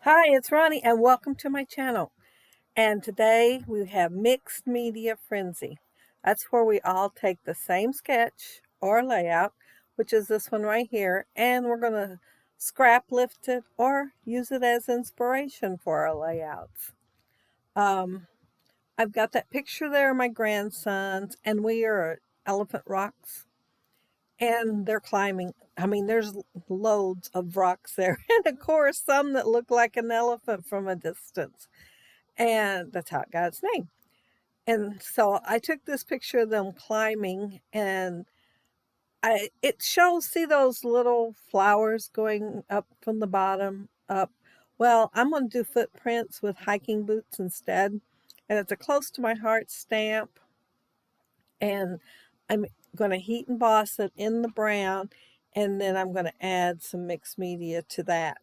Hi, it's Ronnie and welcome to my channel. And today we have Mixed Media Frenzy. That's where we all take the same sketch or layout, which is this one right here, and we're going to scrap lift it or use it as inspiration for our layouts. I've got that picture there of my grandsons, and we are at Elephant Rocks, and they're climbing. I mean, there's loads of rocks there, and of course, some that look like an elephant from a distance. And that's how it got its name. And so I took this picture of them climbing, and it shows, see those little flowers going up from the bottom up? Well, I'm going to do footprints with hiking boots instead. And it's a close to my heart stamp. And I'm going to heat emboss it in the brown, and then I'm going to add some mixed media to that.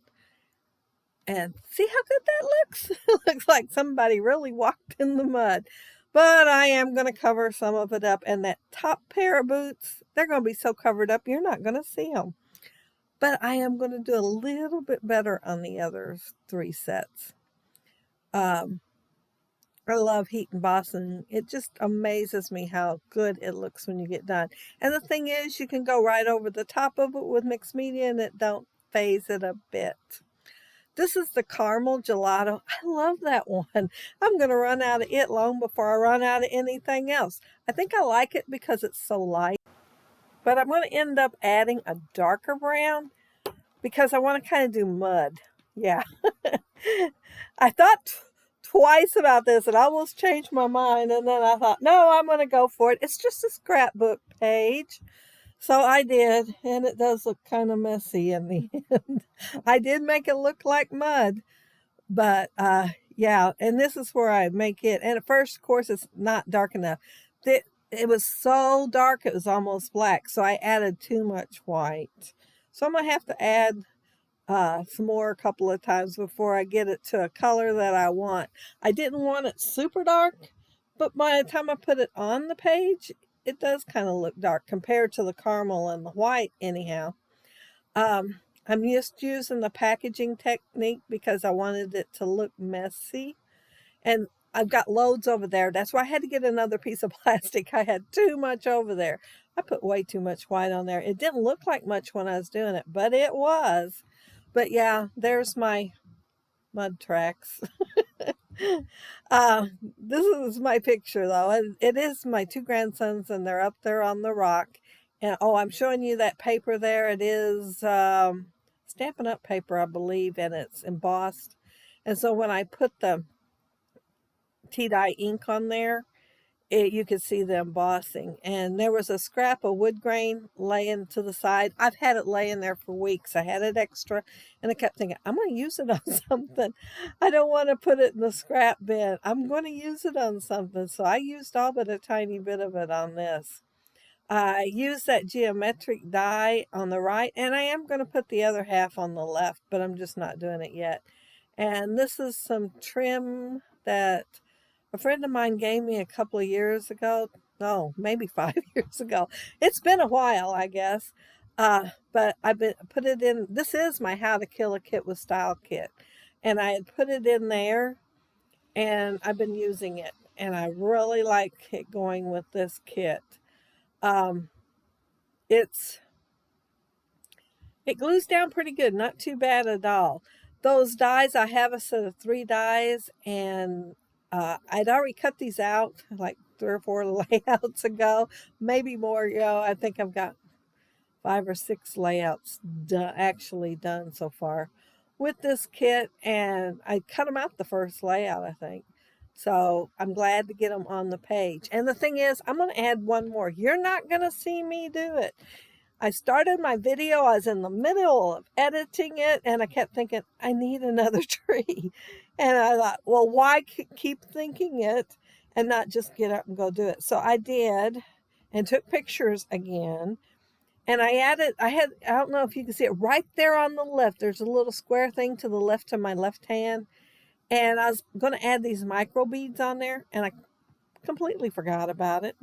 And see how good that looks? It looks like somebody really walked in the mud. But I am going to cover some of it up. And that top pair of boots, they're going to be so covered up, you're not going to see them. But I am going to do a little bit better on the other three sets. I love heat embossing. It just amazes me how good it looks when you get done. And the thing is, you can go right over the top of it with mixed media and it don't phase it a bit. This is the caramel gelato. I love that one. I'm going to run out of it long before I run out of anything else. I think I like it because it's so light. But I'm going to end up adding a darker brown because I want to kind of do mud. Yeah. I thought twice about this and I almost changed my mind. And then I thought, no, I'm going to go for it. It's just a scrapbook page. So I did, and it does look kind of messy in the end. I did make it look like mud, but yeah, and this is where I make it. And at first, of course, it's not dark enough. It was so dark, it was almost black, so I added too much white. So I'm going to have to add some more a couple of times before I get it to a color that I want. I didn't want it super dark, but by the time I put it on the page, it does kind of look dark compared to the caramel and the white anyhow. I'm just using the packaging technique because I wanted it to look messy. And I've got loads over there. That's why I had to get another piece of plastic. I had too much over there. I put way too much white on there. It didn't look like much when I was doing it, but it was. But yeah, there's my mud tracks. This is my picture though. It is my two grandsons and they're up there on the rock. And oh, I'm showing you that paper there. It is Stampin' Up paper, I believe, and it's embossed. And so when I put the tea dye ink on there, you could see the embossing. And there was a scrap of wood grain laying to the side. I've had it laying there for weeks. I had it extra, and I kept thinking, I'm going to use it on something. I don't want to put it in the scrap bin. I'm going to use it on something. So I used all but a tiny bit of it on this. I used that geometric die on the right, and I am going to put the other half on the left, but I'm just not doing it yet. And this is some trim that a friend of mine gave me a couple of years ago. No, maybe 5 years ago. It's been a while, I guess. But I've been put it in. This is my How to Kill a Kit with Style kit. And I had put it in there and I've been using it. And I really like it going with this kit. Um, it glues down pretty good, not too bad at all. Those dies, I have a set of 3 dies, and I'd already cut these out like 3 or 4 layouts ago, maybe more. I think I've got 5 or 6 layouts actually done so far with this kit, and I cut them out the first layout, I think. So I'm glad to get them on the page. And the thing is, I'm going to add one more. You're not going to see me do it. I started my video, I was in the middle of editing it, and I kept thinking, I need another tree. And I thought, well, why keep thinking it and not just get up and go do it? So I did, and took pictures again. And I don't know if you can see it, right there on the left, there's a little square thing to the left of my left hand. And I was going to add these micro beads on there, and I completely forgot about it.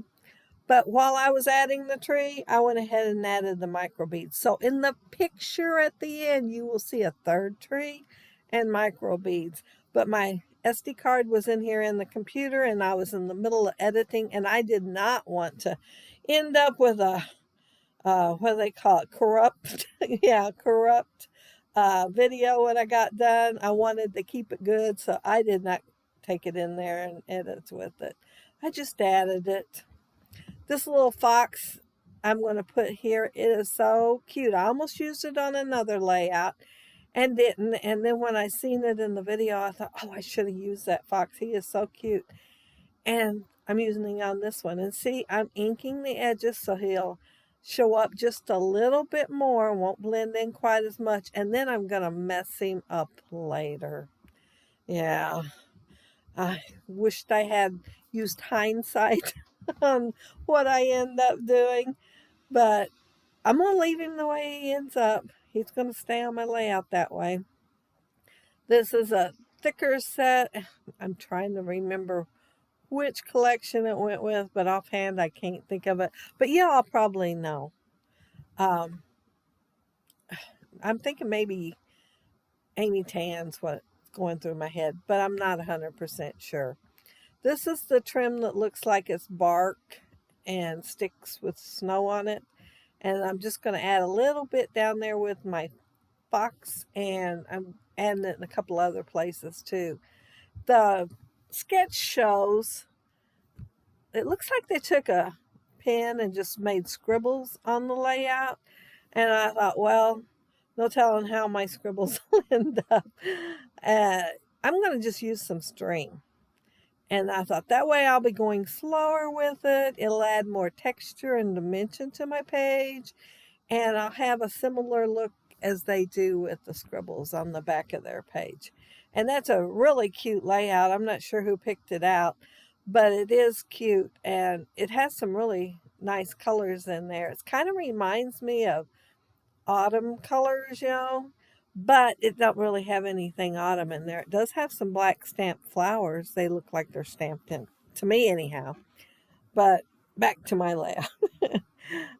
But while I was adding the tree, I went ahead and added the micro beads. So in the picture at the end, you will see a third tree. and micro beads. But my SD card was in here in the computer, and I was in the middle of editing, and I did not want to end up with a what do they call it, corrupt yeah, corrupt video when I got done. I wanted to keep it good, so I did not take it in there and edit with it. I just added it. This little fox I'm going to put here, it is so cute. I almost used it on another layout and didn't. And then when I seen it in the video, I thought, oh, I should have used that fox. He is so cute. And I'm using it on this one. And see, I'm inking the edges so he'll show up just a little bit more, won't blend in quite as much. And then I'm going to mess him up later. Yeah, I wished I had used hindsight on what I end up doing, but I'm going to leave him the way he ends up. He's going to stay on my layout that way. This is a thicker set. I'm trying to remember which collection it went with, but offhand I can't think of it. But yeah, I'll probably know. I'm thinking maybe Amy Tan's what's going through my head, but I'm not 100% sure. This is the trim that looks like it's bark and sticks with snow on it. And I'm just going to add a little bit down there with my fox, and I'm adding it in a couple other places too. The sketch shows, it looks like they took a pen and just made scribbles on the layout. And I thought, well, no telling how my scribbles will end up. I'm going to just use some string. And I thought that way I'll be going slower with it. It'll add more texture and dimension to my page. And I'll have a similar look as they do with the scribbles on the back of their page. And that's a really cute layout. I'm not sure who picked it out, but it is cute. And it has some really nice colors in there. It kind of reminds me of autumn colors, but it don't really have anything autumn in there. It does have some black stamped flowers. They look like they're stamped in, to me anyhow. But back to my layout.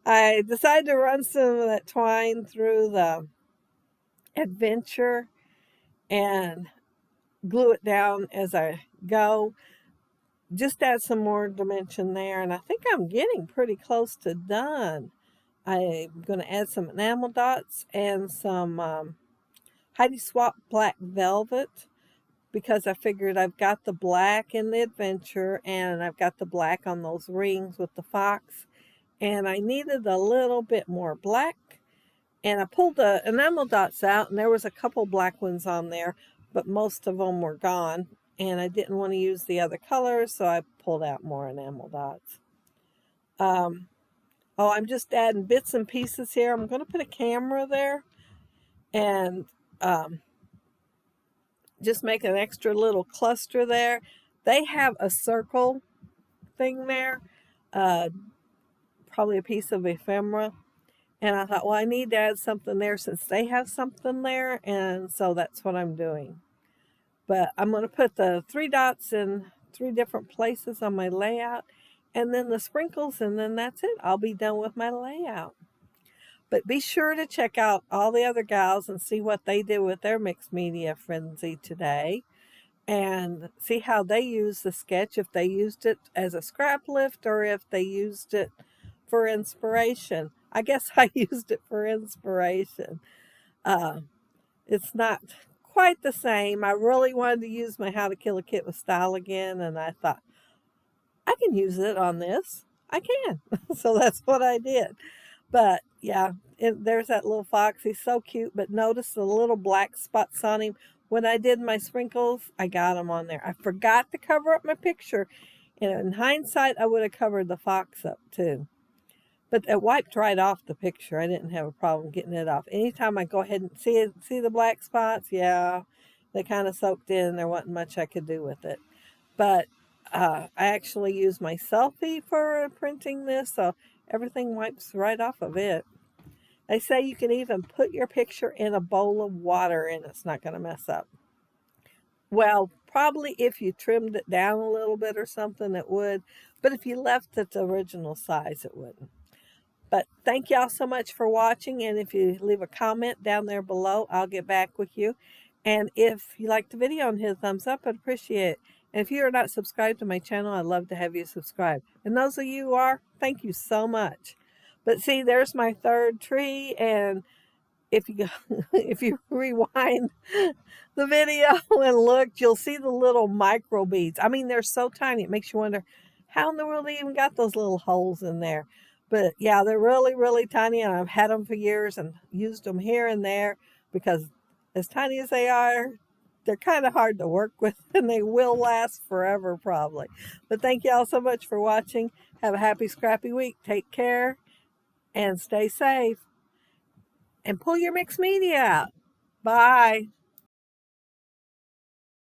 I decided to run some of that twine through the adventure and glue it down as I go. Just add some more dimension there, and I think I'm getting pretty close to done. I'm going to add some enamel dots and some Heidi Swap black velvet, because I figured I've got the black in the adventure and I've got the black on those rings with the fox, and I needed a little bit more black. And I pulled the enamel dots out, and there was a couple black ones on there, but most of them were gone, and I didn't want to use the other colors, so I pulled out more enamel dots. I'm just adding bits and pieces here. I'm going to put a camera there and just make an extra little cluster there. They have a circle thing there, probably a piece of ephemera. And I thought, well, I need to add something there since they have something there. And so that's what I'm doing. But I'm going to put the 3 dots in 3 different places on my layout, and then the sprinkles, and then that's it. I'll be done with my layout. But be sure to check out all the other gals and see what they did with their mixed media frenzy today, and see how they use the sketch, if they used it as a scrap lift or if they used it for inspiration. I guess I used it for inspiration. It's not quite the same. I really wanted to use my How to Kill a Kit with Style again, and I thought, I can use it on this. I can. So that's what I did. But yeah, there's that little fox. He's so cute, but notice the little black spots on him. When I did my sprinkles, I got them on there. I forgot to cover up my picture. And in hindsight, I would have covered the fox up too. But it wiped right off the picture. I didn't have a problem getting it off. Anytime I go ahead and see the black spots, yeah, they kind of soaked in. There wasn't much I could do with it. But I actually used my selfie for printing this, so everything wipes right off of it. They say you can even put your picture in a bowl of water and it's not going to mess up. Well, probably if you trimmed it down a little bit or something, it would. But if you left it the original size, it wouldn't. But thank y'all so much for watching. And if you leave a comment down there below, I'll get back with you. And if you liked the video and hit a thumbs up, I'd appreciate it. And if you are not subscribed to my channel, I'd love to have you subscribe. And those of you who are, thank you so much. But see, there's my third tree, and if you if you rewind the video and look, you'll see the little micro beads. I mean, they're so tiny, it makes you wonder how in the world they even got those little holes in there. But yeah, they're really, really tiny, and I've had them for years and used them here and there because as tiny as they are, they're kind of hard to work with, and they will last forever probably. But thank you all so much for watching. Have a happy scrappy week. Take care and stay safe. And pull your mixed media out. Bye.